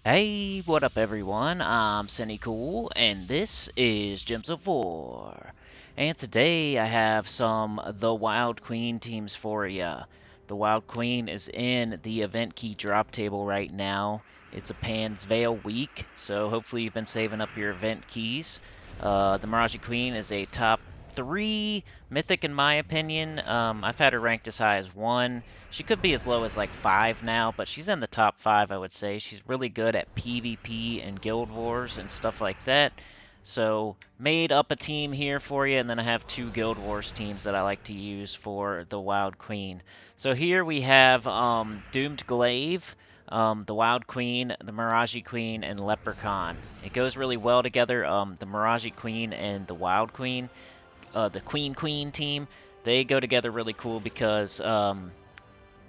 Hey, what up everyone? I'm Sinnycool, and this is Gems of War. And today I have some The Wild Queen teams for ya. The Wild Queen is in the event key drop table right now. It's a Pan's Veil week, so hopefully you've been saving up your event keys. The Mirage Queen is a top 3 Mythic in my opinion. I've had her ranked as high as 1. She could be as low as like 5 now, but she's in the top 5, I would say. She's really good at PvP and Guild Wars and stuff like that. So, made up a team here for you, and then I have 2 Guild Wars teams that I like to use for the Wild Queen. So here we have Doomed Glaive, the Wild Queen, the Mirage Queen, and Leprechaun. It goes really well together, the Mirage Queen and the Wild Queen. The Queen team, they go together really cool because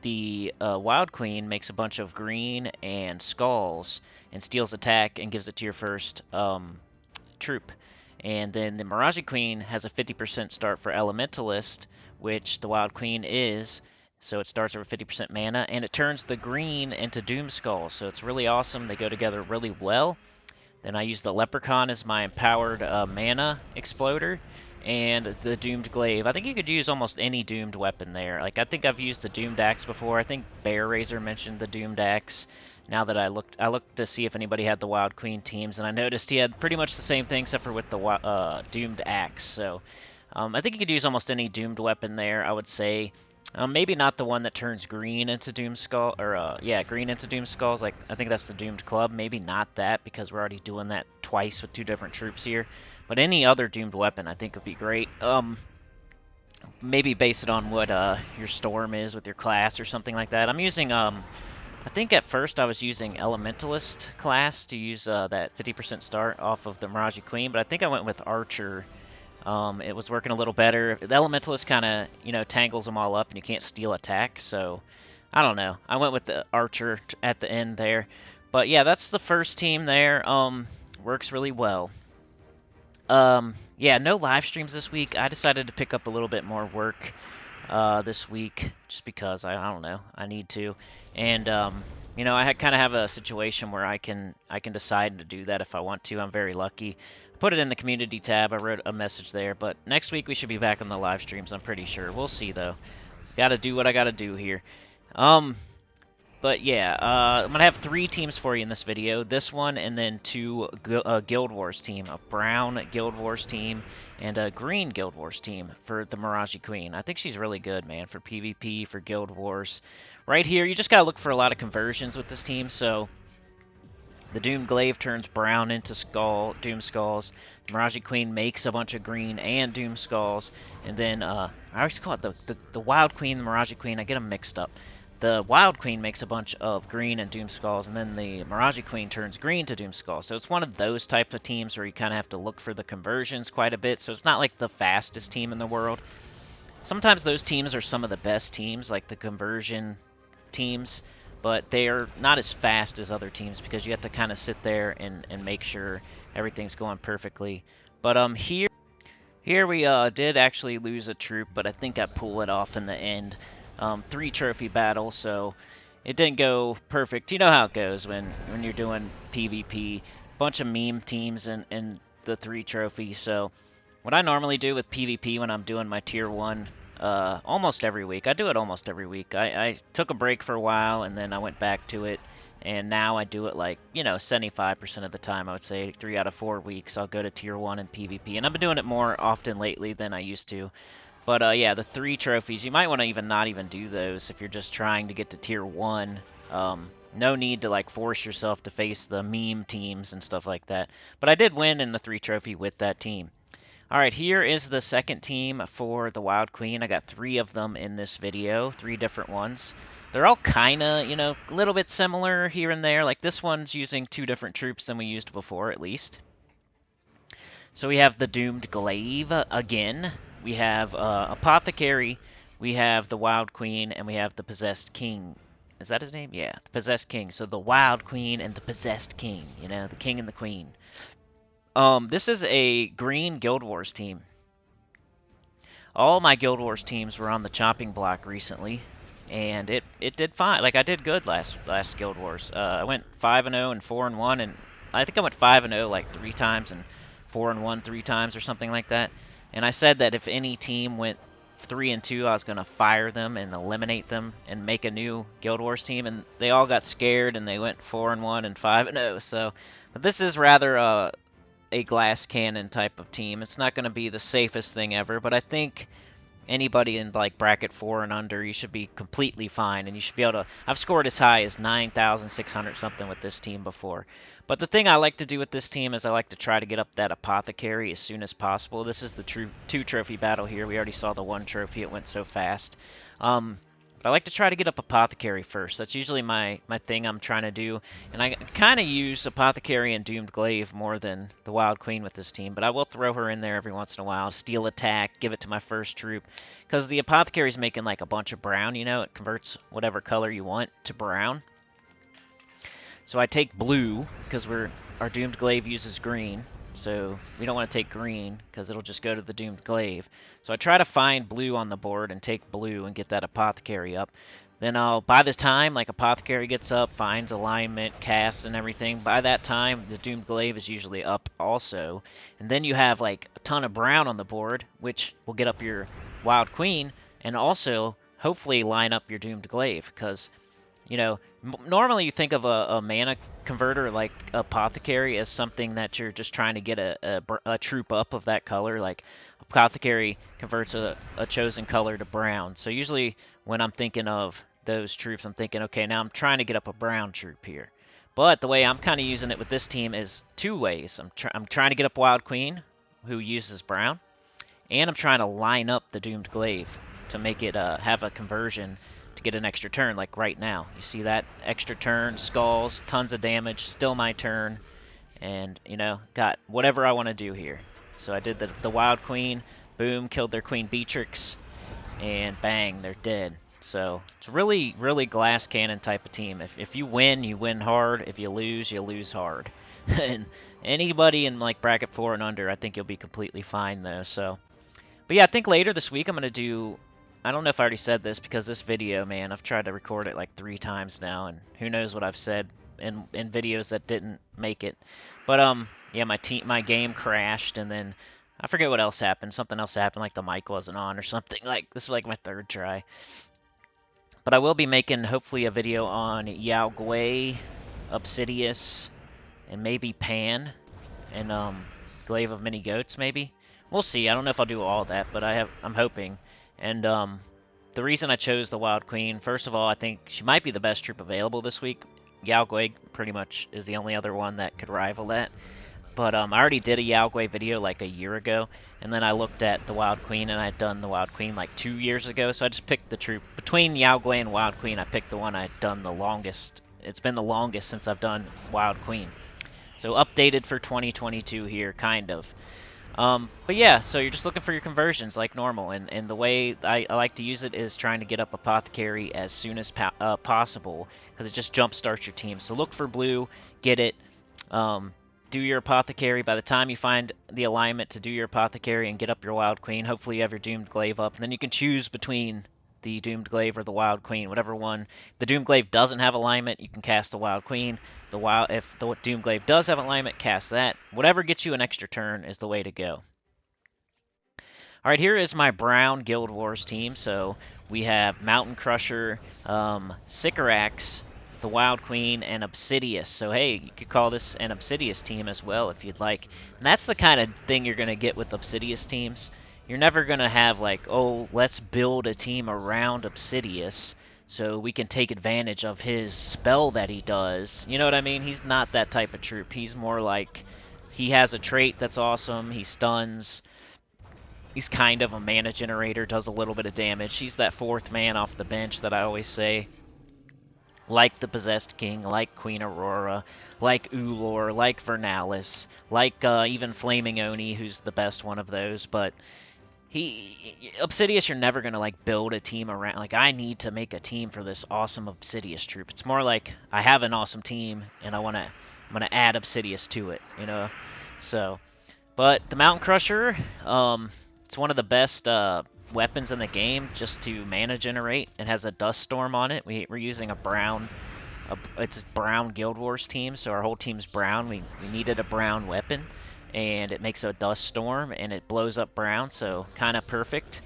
the Wild Queen makes a bunch of green and skulls and steals attack and gives it to your first troop. And then the Mirage Queen has a 50% start for Elementalist, which the Wild Queen is. So it starts over 50% mana, and it turns the green into Doom Skull. So it's really awesome. They go together really well. Then I use the Leprechaun as my empowered mana exploder, and the Doomed Glaive. I think you could use almost any Doomed weapon there. Like, I think I've used the Doomed Axe before. I think Bear Razor mentioned the Doomed Axe. Now that I looked to see if anybody had the Wild Queen teams, and I noticed he had pretty much the same thing except for with the Doomed Axe. So I think you could use almost any Doomed weapon there, I would say. Maybe not the one that turns green into Doom Skull, or yeah, green into Doom Skulls. Like, I think that's the Doomed Club. Maybe not that, because we're already doing that twice with 2 different troops here. But any other Doomed weapon I think would be great. Maybe base it on what your storm is with your class or something like that. I'm using I think at first I was using Elementalist class to use that 50% start off of the Mirage Queen, but I think I went with Archer. It was working a little better. The Elementalist kind of, tangles them all up and you can't steal attack, so I don't know. I went with the Archer at the end there. But yeah, that's the first team there. Works really well. Yeah, no live streams this week. I decided to pick up a little bit more work this week just because I don't know, I need to. And I kind of have a situation where I can decide to do that if I want to. I'm very lucky. I put it in the community tab. I wrote a message there, but next week we should be back on the live streams, I'm pretty sure. We'll see though. Got to do what I got to do here. But yeah, I'm going to have 3 teams for you in this video. This one and then 2 Guild Wars team. A brown Guild Wars team and a green Guild Wars team for the Mirage Queen. I think she's really good, man, for PvP, for Guild Wars. Right here, you just got to look for a lot of conversions with this team. So the Doom Glaive turns brown into Doom Skulls. The Mirage Queen makes a bunch of green and Doom Skulls. And then, I always call it the Wild Queen, the Mirage Queen. I get them mixed up. The Wild Queen makes a bunch of green and Doom Skulls, and then the Mirage Queen turns green to Doom Skulls. So it's one of those type of teams where you kind of have to look for the conversions quite a bit. So it's not like the fastest team in the world. Sometimes those teams are some of the best teams, like the conversion teams, but they are not as fast as other teams because you have to kind of sit there and make sure everything's going perfectly. But here we did actually lose a troop, but I think I pull it off in the end. 3 trophy battles, so it didn't go perfect. You know how it goes when you're doing PvP. Bunch of meme teams and the 3 trophies. So what I normally do with PvP when I'm doing my tier 1 almost every week. I do it almost every week. I took a break for a while and then I went back to it. And now I do it like, 75% of the time. I would say 3 out of 4 weeks I'll go to tier 1 in PvP. And I've been doing it more often lately than I used to. But yeah, the 3 trophies, you might want to not even do those if you're just trying to get to tier 1. No need to like force yourself to face the meme teams and stuff like that. But I did win in the 3 trophy with that team. Alright, here is the second team for the Wild Queen. I got 3 of them in this video, 3 different ones. They're all kind of, a little bit similar here and there. Like this one's using 2 different troops than we used before, at least. So we have the Doomed Glaive again. We have Apothecary, we have the Wild Queen, and we have the Possessed King. Is that his name? Yeah, the Possessed King. So the Wild Queen and the Possessed King, the King and the Queen. This is a green Guild Wars team. All my Guild Wars teams were on the chopping block recently. and it did fine. Like I did good last Guild Wars. I went 5-0 and 4-1, and I think I went 5-0 like 3 times and 4-1 3 times or something like that. And I said that if any team went 3-2, I was gonna fire them and eliminate them and make a new Guild Wars team. And they all got scared and they went 4-1 and 5-0. So, but this is rather a glass cannon type of team. It's not gonna be the safest thing ever, but I think anybody in like bracket 4 and under, you should be completely fine, and you should be able to. I've scored as high as 9,600 something with this team before. But the thing I like to do with this team is I like to try to get up that apothecary as soon as possible. This is the two trophy battle here. We already saw the 1 trophy. It went so fast. But I like to try to get up Apothecary first. That's usually my thing I'm trying to do. And I kind of use Apothecary and Doomed Glaive more than the Wild Queen with this team. But I will throw her in there every once in a while. Steal attack, give it to my first troop. Because the Apothecary's making like a bunch of brown, you know. It converts whatever color you want to brown. So I take blue, because our Doomed Glaive uses green. So we don't want to take green, because it'll just go to the Doomed Glaive. So I try to find blue on the board and take blue and get that Apothecary up. Then by the time like Apothecary gets up, finds alignment, casts and everything, by that time the Doomed Glaive is usually up also. And then you have like a ton of brown on the board, which will get up your Wild Queen, and also hopefully line up your Doomed Glaive, because you know, normally you think of a mana converter like Apothecary as something that you're just trying to get a troop up of that color. Like Apothecary converts a chosen color to brown. So usually when I'm thinking of those troops, I'm thinking, okay, now I'm trying to get up a brown troop here. But the way I'm kind of using it with this team is 2 ways. I'm trying to get up Wild Queen, who uses brown, and I'm trying to line up the Doomed Glaive to make it have a conversion to get an extra turn, like right now. You see that extra turn, skulls, tons of damage, still my turn, and you know, got whatever I want to do here. So I did the Wild Queen, boom, killed their Queen Beatrix, and bang, they're dead. So it's really, really glass cannon type of team. If you win, you win hard. If you lose hard. And anybody in like bracket 4 and under, I think you'll be completely fine though. So, but yeah, I think later this week I'm gonna do. I don't know if I already said this, because this video, man, I've tried to record it like 3 times now, and who knows what I've said in videos that didn't make it. But yeah, my game crashed, and then I forget what else happened. Something else happened, like the mic wasn't on or something. Like this was like my 3rd try. But I will be making hopefully a video on Yao Gui, Obsidius, and maybe Pan, and Glaive of Many Goats maybe. We'll see. I don't know if I'll do all that, but I'm hoping. And the reason I chose the Wild Queen, first of all, I think she might be the best troop available this week. Yao Gui pretty much is the only other one that could rival that. But I already did a Yao Gui video like a year ago, and then I looked at the Wild Queen, and I'd done the Wild Queen like 2 years ago, so I just picked the troop. Between Yao Gui and Wild Queen, I picked the one I'd done the longest. It's been the longest since I've done Wild Queen. So updated for 2022 here, kind of. But yeah, so you're just looking for your conversions like normal, and the way I like to use it is trying to get up Apothecary as soon as possible, because it just jump starts your team. So look for blue, get it, do your Apothecary. By the time you find the alignment to do your Apothecary and get up your Wild Queen, hopefully you have your Doomed Glaive up, and then you can choose between the Doomed Glaive or the Wild Queen, whatever one. If the Doomed Glaive doesn't have alignment, you can cast the Wild Queen. If the Doomed Glaive does have alignment, cast that. Whatever gets you an extra turn is the way to go. Alright, here is my brown Guild Wars team. So we have Mountain Crusher, Sycorax, the Wild Queen, and Obsidius. So hey, you could call this an Obsidius team as well if you'd like. And that's the kind of thing you're going to get with Obsidius teams. You're never going to have like, oh, let's build a team around Obsidius so we can take advantage of his spell that he does. You know what I mean? He's not that type of troop. He's more like, he has a trait that's awesome. He stuns. He's kind of a mana generator, does a little bit of damage. He's that 4th man off the bench that I always say. Like the Possessed King, like Queen Aurora, like Ulor, like Vernalis, like even Flaming Oni, who's the best one of those. But Obsidius, you're never going to like build a team around. Like, I need to make a team for this awesome Obsidius troop. It's more like, I have an awesome team, and I'm going to add Obsidius to it, you know? So, but the Mountain Crusher, it's one of the best weapons in the game just to mana generate. It has a dust storm on it. We're using a brown, it's a brown Guild Wars team, so our whole team's brown. We needed a brown weapon, and it makes a dust storm, and it blows up brown, so kind of perfect.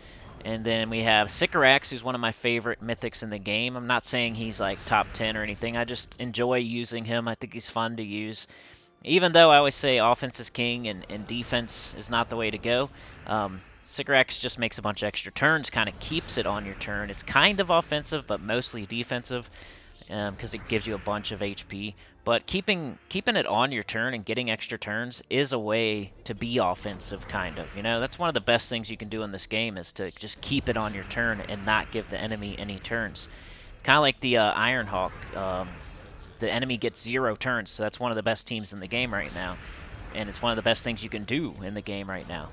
And then we have Sycorax, who's one of my favorite mythics in the game. I'm not saying he's like top 10 or anything. I just enjoy using him. I think he's fun to use. Even though I always say offense is king and defense is not the way to go, Sycorax just makes a bunch of extra turns, kind of keeps it on your turn. It's kind of offensive, but mostly defensive, because it gives you a bunch of HP. But keeping it on your turn and getting extra turns is a way to be offensive, kind of. You know, that's one of the best things you can do in this game, is to just keep it on your turn and not give the enemy any turns. It's kind of like the Ironhawk. The enemy gets 0 turns, so that's one of the best teams in the game right now. And it's one of the best things you can do in the game right now.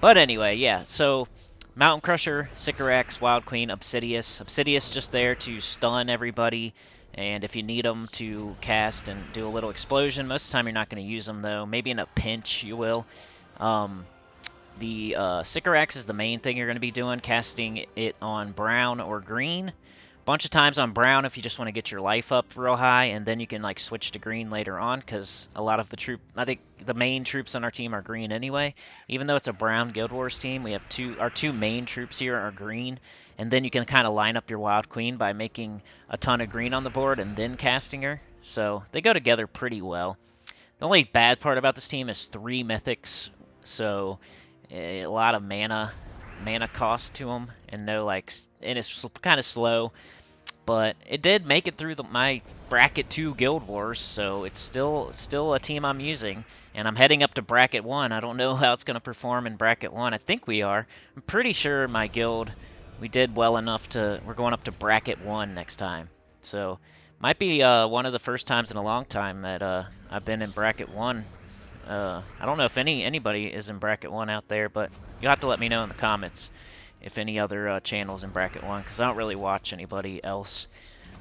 But anyway, yeah, so Mountain Crusher, Sycorax, Wild Queen, Obsidious. Obsidious just there to stun everybody, and if you need them to cast and do a little explosion. Most of the time you're not going to use them, though. Maybe in a pinch you will. The Sycorax is the main thing you're going to be doing, casting it on brown or green. Bunch of times on brown if you just want to get your life up real high, and then you can like switch to green later on, because a lot of the I think the main troops on our team are green anyway. Even though it's a brown Guild Wars team, we have our two main troops here are green, and then you can kind of line up your Wild Queen by making a ton of green on the board and then casting her. So they go together pretty well. The only bad part about this team is 3 mythics, so a lot of mana cost to them, and and it's kind of slow. But it did make it through my bracket 2 Guild Wars, so it's still a team I'm using, and I'm heading up to bracket 1. I don't know how it's going to perform in bracket 1. I think we are. I'm pretty sure my guild, we did well enough we're going up to bracket 1 next time. So might be one of the first times in a long time that I've been in bracket 1. I don't know if anybody is in bracket 1 out there, but you'll have to let me know in the comments if any other channels in bracket 1, because I don't really watch anybody else.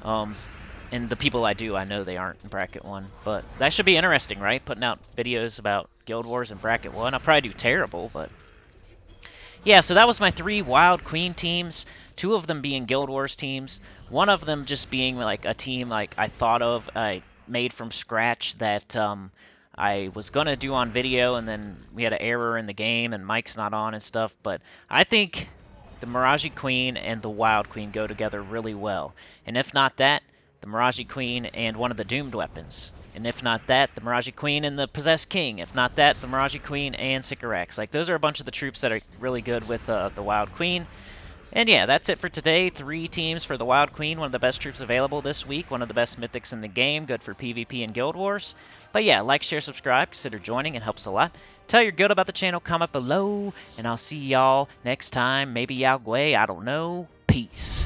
And the people I do, I know they aren't in bracket 1. But that should be interesting, right? Putting out videos about Guild Wars in bracket 1. I'll probably do terrible, but yeah, so that was my 3 Wild Queen teams. 2 of them being Guild Wars teams. One of them just being like a team like I thought of, I made from scratch, that I was going to do on video, and then we had an error in the game and mic's not on and stuff. But I think the Mirage Queen and the Wild Queen go together really well. And if not that, the Mirage Queen and one of the Doomed weapons. And if not that, the Mirage Queen and the Possessed King. If not that, the Mirage Queen and Sycorax. Like, those are a bunch of the troops that are really good with the Wild Queen. And yeah, that's it for today. 3 teams for the Wild Queen, one of the best troops available this week, one of the best mythics in the game, good for PvP and Guild Wars. But yeah, like, share, subscribe, consider joining, it helps a lot. Tell your guild about the channel, comment below, and I'll see y'all next time. Maybe Yao Gui, I don't know. Peace.